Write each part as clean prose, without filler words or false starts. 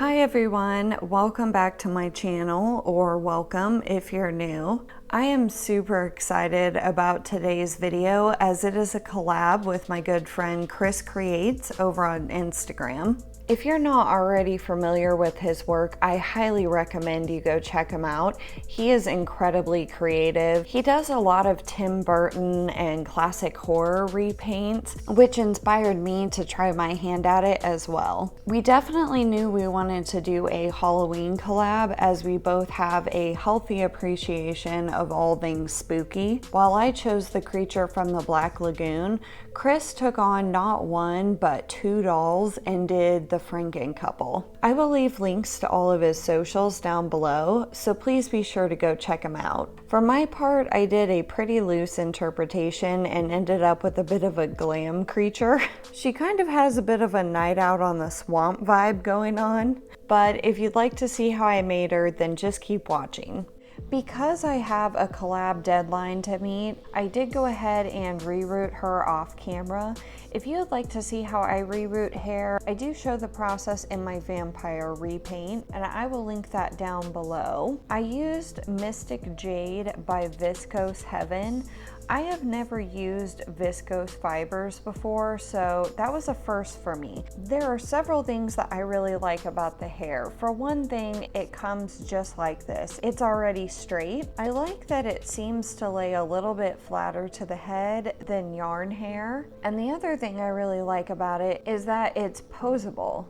Hi everyone, welcome back to my channel, or welcome if you're new. I am super excited about today's video as it is a collab with my good friend Chris Creates over on Instagram. If you're not already familiar with his work, I highly recommend you go check him out. He is incredibly creative. He does a lot of Tim Burton and classic horror repaints, which inspired me to try my hand at it as well. We definitely knew we wanted to do a Halloween collab as we both have a healthy appreciation of all things spooky. While I chose the creature from the Black Lagoon, Chris took on not one but two dolls and did the Franken couple. I will leave links to all of his socials down below, so please be sure to go check him out. For my part, I did a pretty loose interpretation and ended up with a bit of a glam creature. She kind of has a bit of a night out on the swamp vibe going on, but if you'd like to see how I made her, then just keep watching. Because I have a collab deadline to meet, I did go ahead and reroot her off camera. If you would like to see how I reroot hair, I do show the process in my vampire repaint, and I will link that down below. I used Mystic Jade by Viscose Heaven. I have never used viscose fibers before, so that was a first for me. There are several things that I really like about the hair. For one thing, it comes just like this. It's already straight. I like that it seems to lay a little bit flatter to the head than yarn hair. And the other thing I really like about it is that it's posable.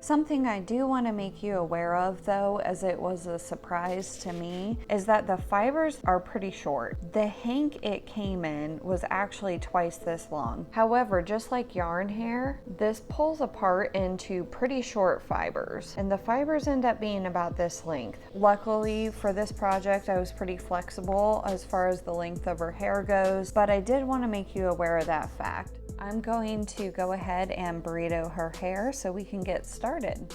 Something I do want to make you aware of though, as it was a surprise to me, is that the fibers are pretty short. The hank it came in was actually twice this long. However, just like yarn hair, this pulls apart into pretty short fibers, and the fibers end up being about this length. Luckily for this project, I was pretty flexible as far as the length of her hair goes, but I did want to make you aware of that fact. I'm going to go ahead and burrito her hair so we can get started.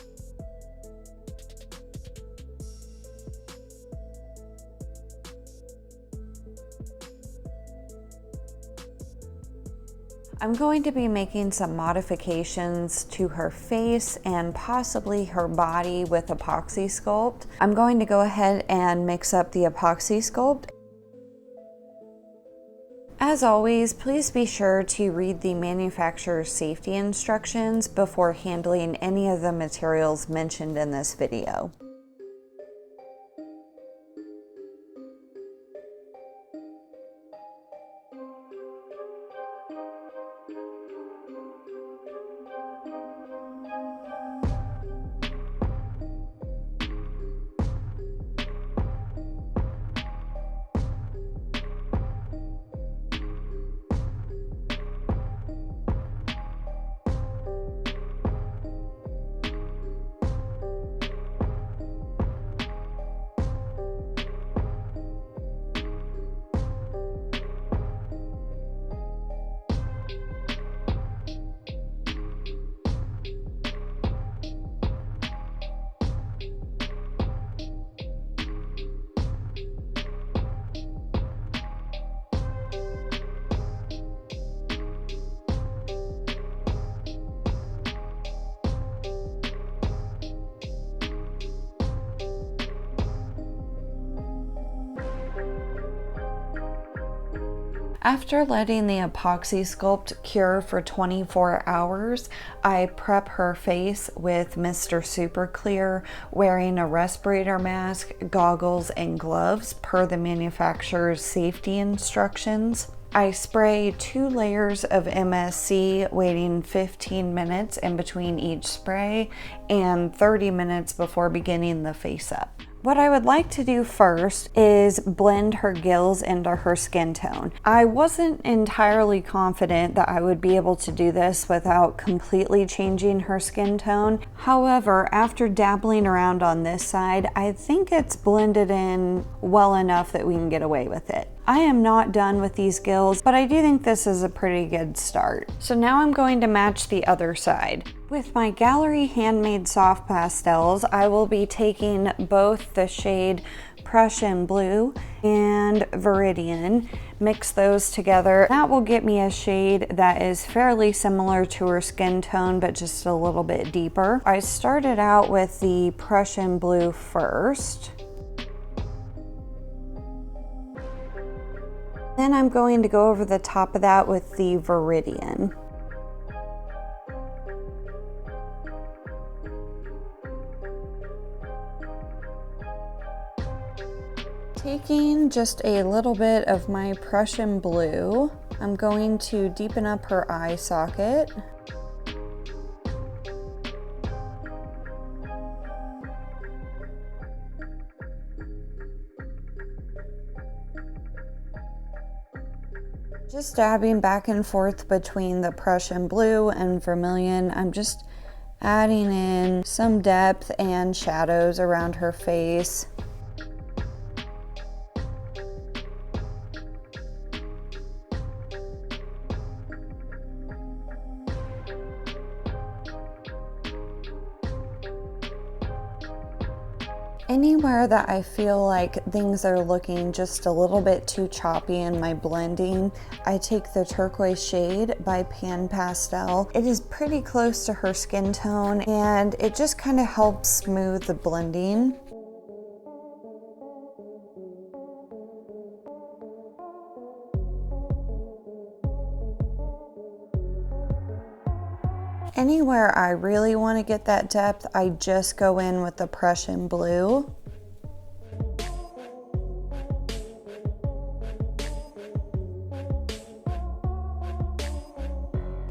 I'm going to be making some modifications to her face and possibly her body with epoxy sculpt. I'm going to go ahead and mix up the epoxy sculpt. As always, please be sure to read the manufacturer's safety instructions before handling any of the materials mentioned in this video. After letting the epoxy sculpt cure for 24 hours, I prep her face with Mr. Super Clear, wearing a respirator mask, goggles, and gloves per the manufacturer's safety instructions. I spray 2 layers of MSC, waiting 15 minutes in between each spray and 30 minutes before beginning the face up. What I would like to do first is blend her gills into her skin tone. I wasn't entirely confident that I would be able to do this without completely changing her skin tone. However, after dabbling around on this side, I think it's blended in well enough that we can get away with it. I am not done with these gills, but I do think this is a pretty good start. So now I'm going to match the other side. With my Gallery Handmade Soft Pastels, I will be taking both the shade Prussian Blue and Viridian. Mix those together. That will get me a shade that is fairly similar to her skin tone, but just a little bit deeper. I started out with the Prussian Blue first. Then I'm going to go over the top of that with the Viridian. Taking just a little bit of my Prussian Blue, I'm going to deepen up her eye socket. Just dabbing back and forth between the Prussian Blue and Vermilion. I'm just adding in some depth and shadows around her face. Anywhere that I feel like things are looking just a little bit too choppy in my blending, I take the turquoise shade by Pan Pastel. It is pretty close to her skin tone and it just kind of helps smooth the blending. Anywhere I really want to get that depth, I just go in with the Prussian Blue.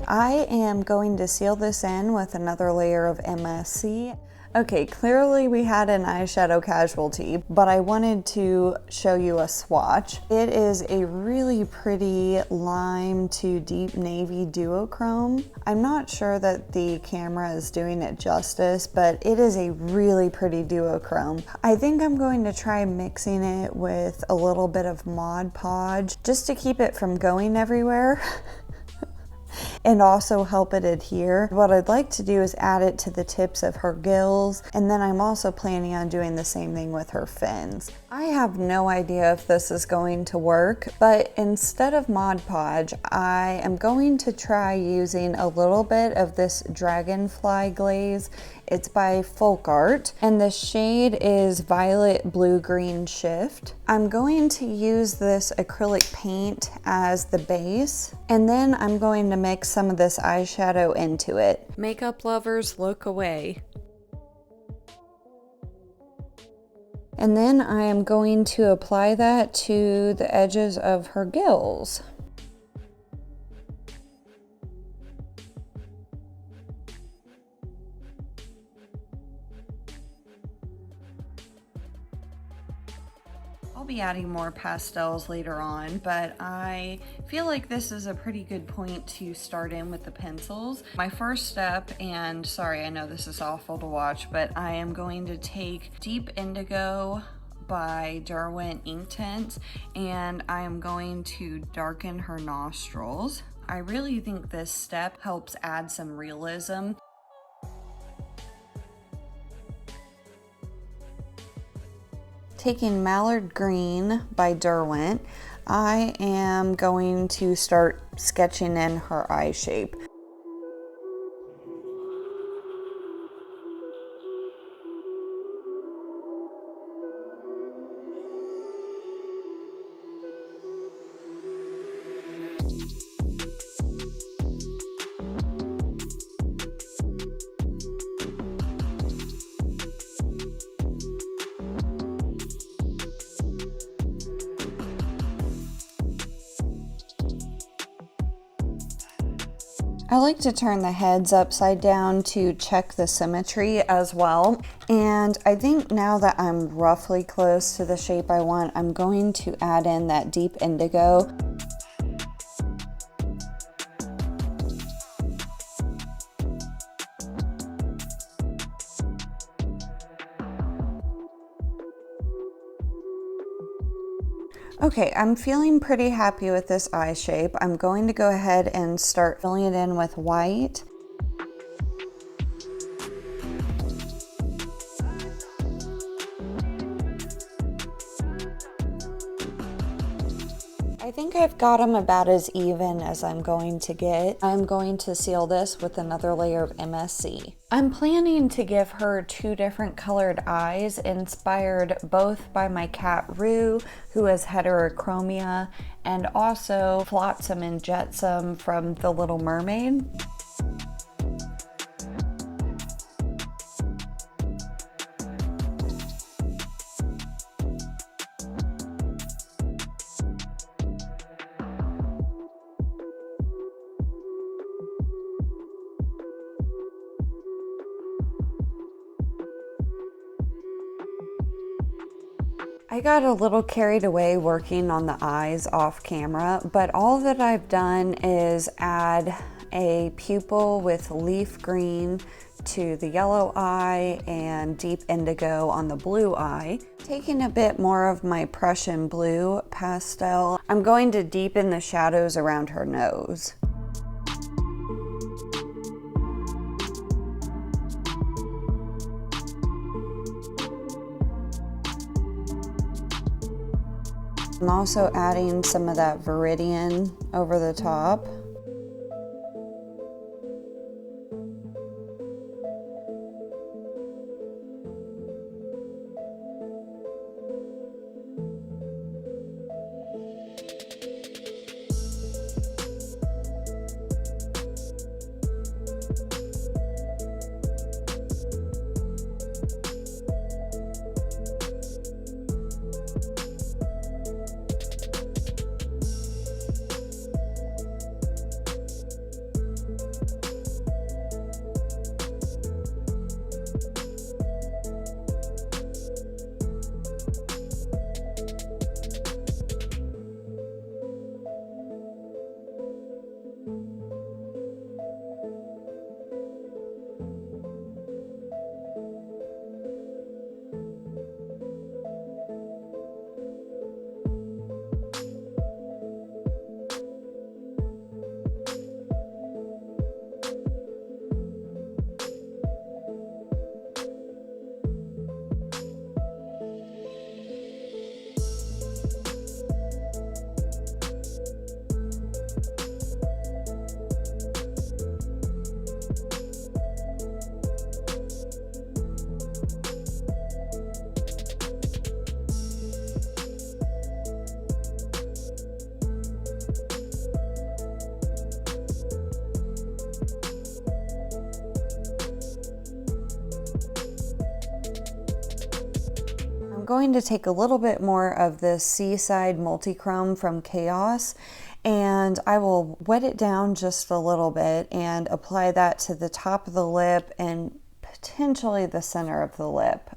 I am going to seal this in with another layer of MSC. Okay, clearly we had an eyeshadow casualty, but I wanted to show you a swatch. It is a really pretty lime to deep navy duochrome. I'm not sure that the camera is doing it justice, but it is a really pretty duochrome. I think I'm going to try mixing it with a little bit of Mod Podge just to keep it from going everywhere. And also help it adhere. What I'd like to do is add it to the tips of her gills, and then I'm also planning on doing the same thing with her fins. I have no idea if this is going to work, but instead of Mod Podge, I am going to try using a little bit of this Dragonfly glaze. It's by Folk Art, and the shade is Violet Blue Green Shift. I'm going to use this acrylic paint as the base, and then I'm going to mix some of this eyeshadow into it. Makeup lovers, look away. And then I am going to apply that to the edges of her gills. I'll be adding more pastels later on, but I feel like this is a pretty good point to start in with the pencils. My first step, and sorry, I know this is awful to watch, but I am going to take Deep Indigo by Derwent Inktense, and I am going to darken her nostrils. I really think this step helps add some realism. Taking Mallard Green by Derwent, I am going to start sketching in her eye shape. I like to turn the heads upside down to check the symmetry as well. And I think now that I'm roughly close to the shape I want, I'm going to add in that Deep Indigo. Okay, I'm feeling pretty happy with this eye shape. I'm going to go ahead and start filling it in with white. think I've got them about as even as I'm going to get. I'm going to seal this with another layer of MSC. I'm planning to give her 2 different colored eyes, inspired both by my cat Rue, who has heterochromia, and also Flotsam and Jetsam from The Little Mermaid. I got a little carried away working on the eyes off camera, but all that I've done is add a pupil with leaf green to the yellow eye and deep indigo on the blue eye. Taking a bit more of my Prussian blue pastel, I'm going to deepen the shadows around her nose. I'm also adding some of that Viridian over the top. I'm going to take a little bit more of this Seaside Multichrome from Chaos, and I will wet it down just a little bit and apply that to the top of the lip and potentially the center of the lip.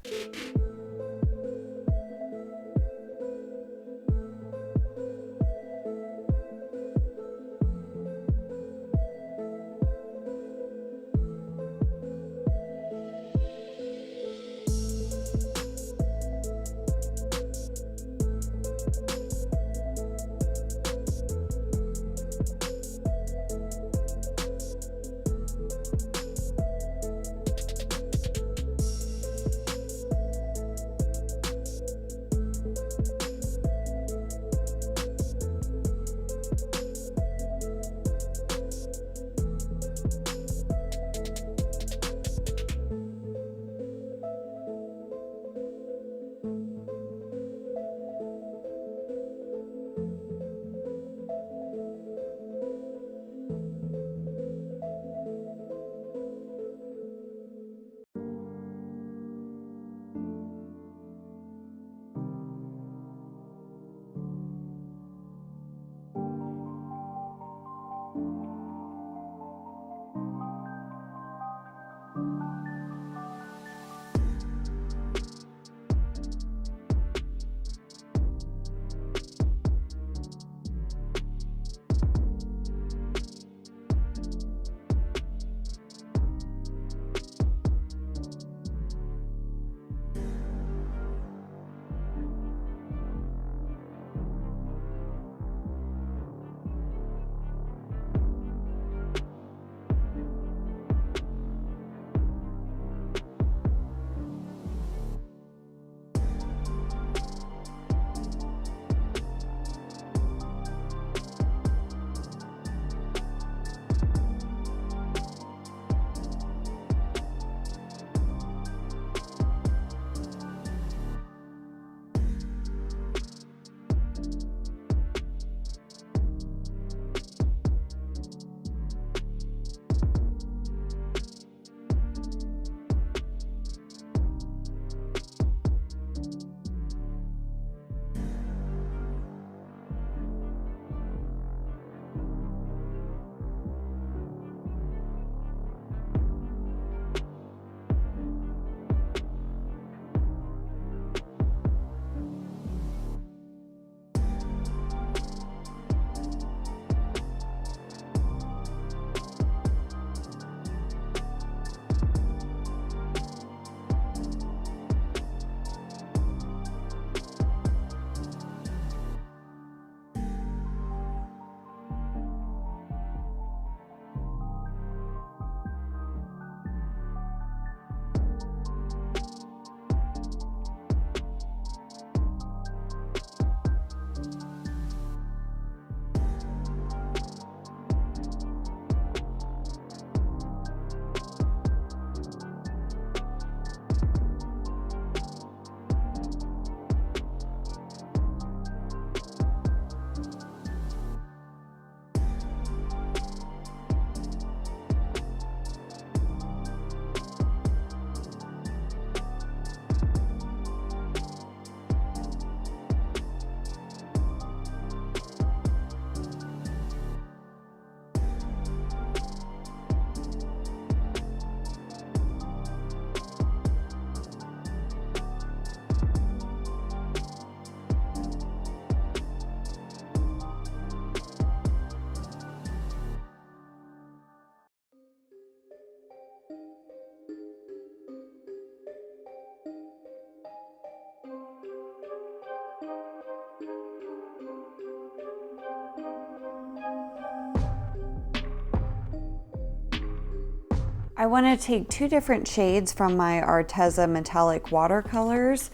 I want to take two different shades from my Arteza metallic watercolors.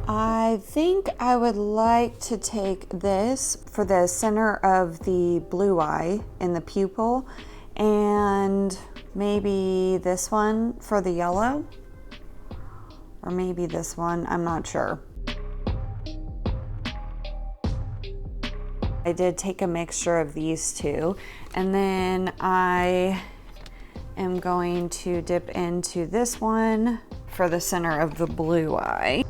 I think I would like to take this for the center of the blue eye in the pupil, and maybe this one for the yellow, or maybe this one, I'm not sure. I did take a mixture of these two, and then I am going to dip into this one for the center of the blue eye.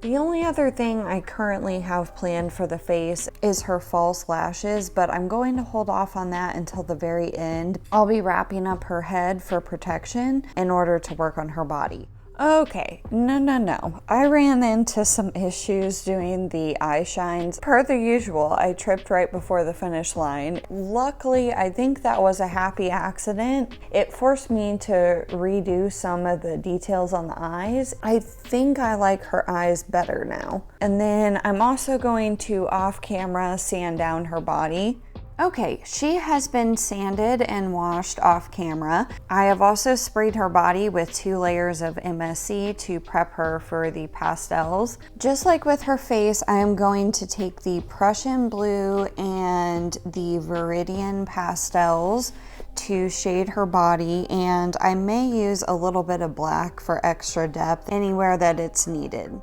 The only other thing I currently have planned for the face is her false lashes, but I'm going to hold off on that until the very end. I'll be wrapping up her head for protection in order to work on her body. Okay, no. I ran into some issues doing the eye shines. Per the usual, I tripped right before the finish line. Luckily, I think that was a happy accident. It forced me to redo some of the details on the eyes. I think I like her eyes better now. And then I'm also going to off camera sand down her body. Okay, she has been sanded and washed off camera. I have also sprayed her body with 2 layers of MSC to prep her for the pastels. Just like with her face, I am going to take the Prussian blue and the Viridian pastels to shade her body, and I may use a little bit of black for extra depth anywhere that it's needed.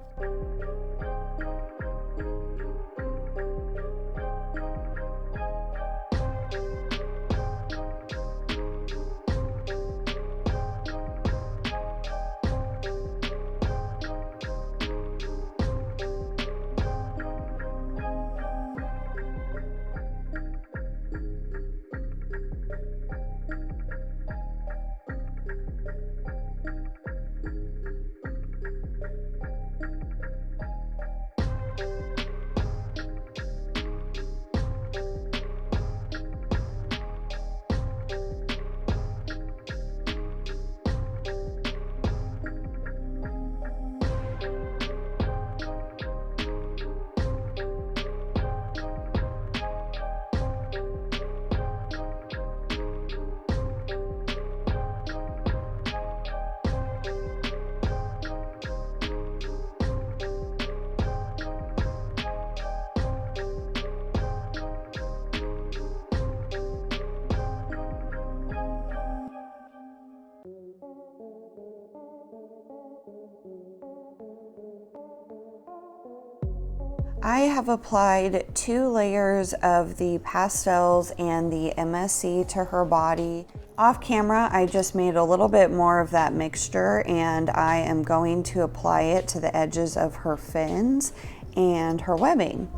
I have applied 2 layers of the pastels and the MSC to her body. Off camera, I just made a little bit more of that mixture, and I am going to apply it to the edges of her fins and her webbing.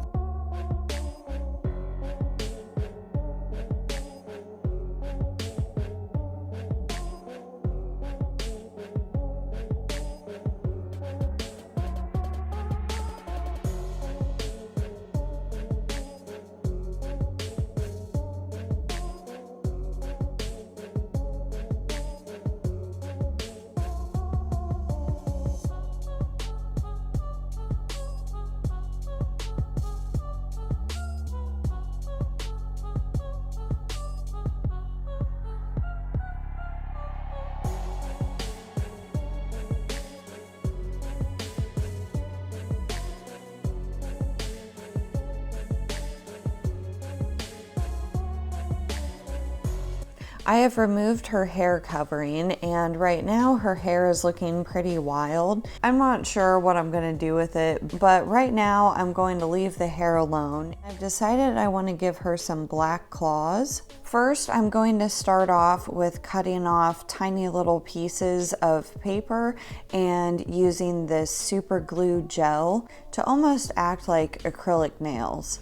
I have removed her hair covering, and right now her hair is looking pretty wild. I'm not sure what I'm going to do with it, but right now I'm going to leave the hair alone. I've decided I want to give her some black claws. First, I'm going to start off with cutting off tiny little pieces of paper and using this super glue gel to almost act like acrylic nails.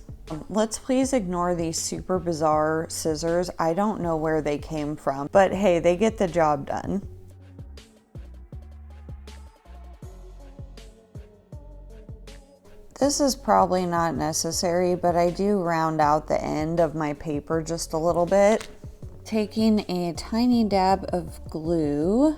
Let's please ignore these super bizarre scissors. I don't know where they came from, but hey, they get the job done. This is probably not necessary, but I do round out the end of my paper just a little bit. Taking a tiny dab of glue.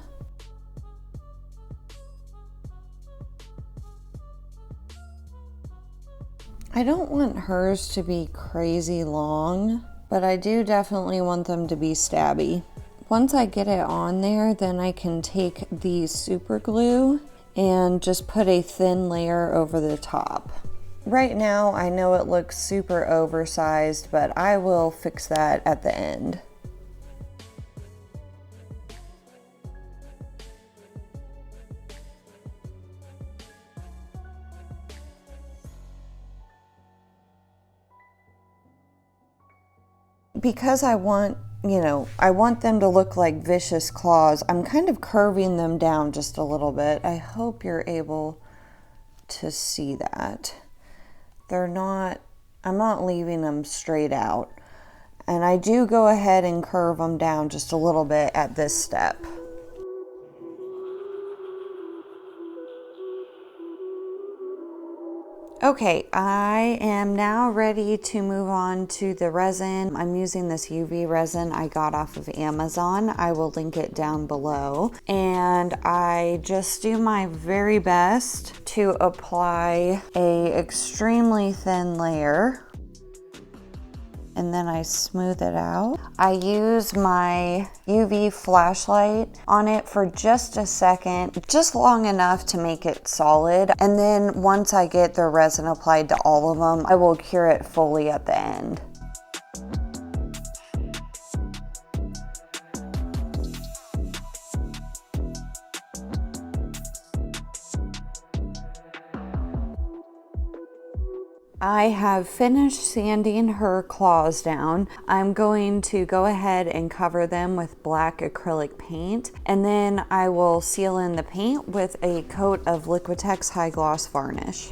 I don't want hers to be crazy long, but I do definitely want them to be stabby. Once I get it on there, then I can take the super glue and just put a thin layer over the top. Right now, I know it looks super oversized, but I will fix that at the end. Because I want, I want them to look like vicious claws, I'm kind of curving them down just a little bit. I hope you're able to see that. I'm not leaving them straight out. And I do go ahead and curve them down just a little bit at this step. Okay, I am now ready to move on to the resin. I'm using this UV resin I got off of Amazon. I will link it down below. And I just do my very best to apply a extremely thin layer. And then I smooth it out. I use my UV flashlight on it for just a second, just long enough to make it solid. And then once I get the resin applied to all of them, I will cure it fully at the end. I have finished sanding her claws down. I'm going to go ahead and cover them with black acrylic paint, and then I will seal in the paint with a coat of Liquitex High Gloss varnish.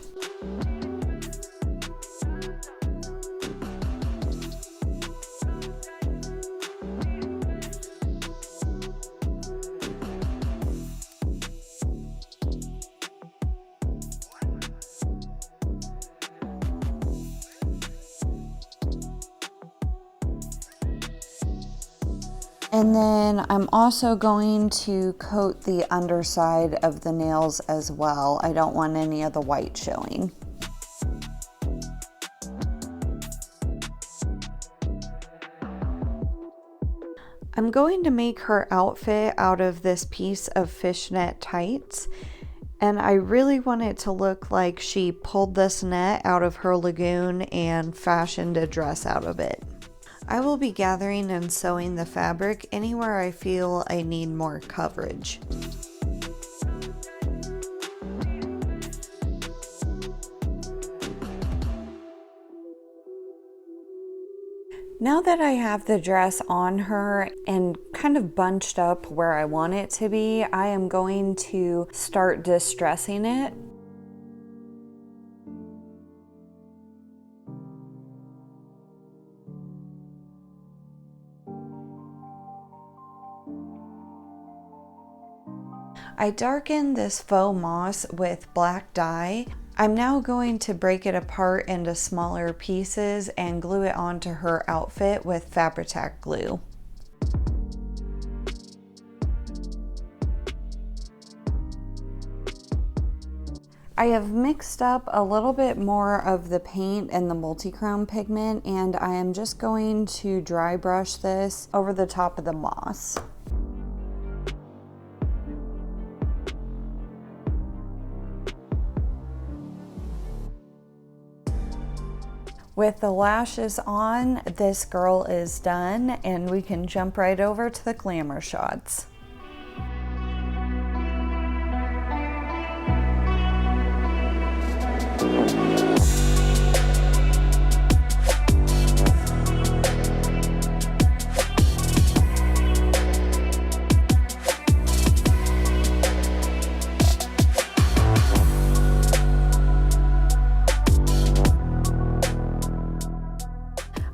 And then I'm also going to coat the underside of the nails as well. I don't want any of the white showing. I'm going to make her outfit out of this piece of fishnet tights. And I really want it to look like she pulled this net out of her lagoon and fashioned a dress out of it. I will be gathering and sewing the fabric anywhere I feel I need more coverage. Now that I have the dress on her and kind of bunched up where I want it to be, I am going to start distressing it. I darkened this faux moss with black dye. I'm now going to break it apart into smaller pieces and glue it onto her outfit with Fabri-Tac glue. I have mixed up a little bit more of the paint and the multi-chrome pigment, and I am just going to dry brush this over the top of the moss. With the lashes on, this girl is done, and we can jump right over to the glamour shots.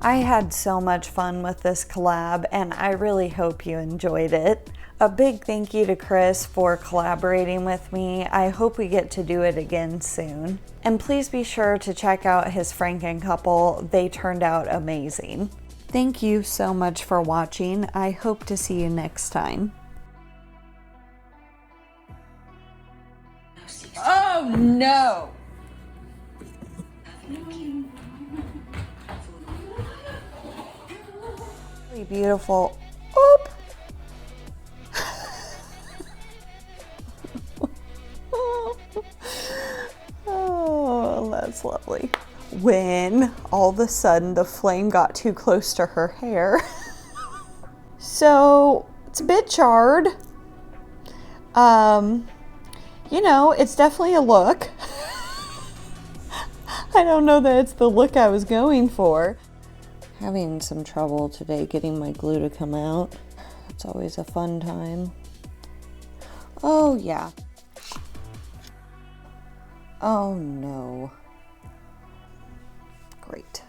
I had so much fun with this collab, and I really hope you enjoyed it. A big thank you to Chris for collaborating with me. I hope we get to do it again soon. And please be sure to check out his Franken couple. They turned out amazing. Thank you so much for watching. I hope to see you next time. Oh no! Really beautiful. Oop! Oh, that's lovely. When all of a sudden the flame got too close to her hair. So it's a bit charred. You know, it's definitely a look. I don't know that it's the look I was going for. Having some trouble today getting my glue to come out. It's always a fun time. Oh yeah. Oh no. Great.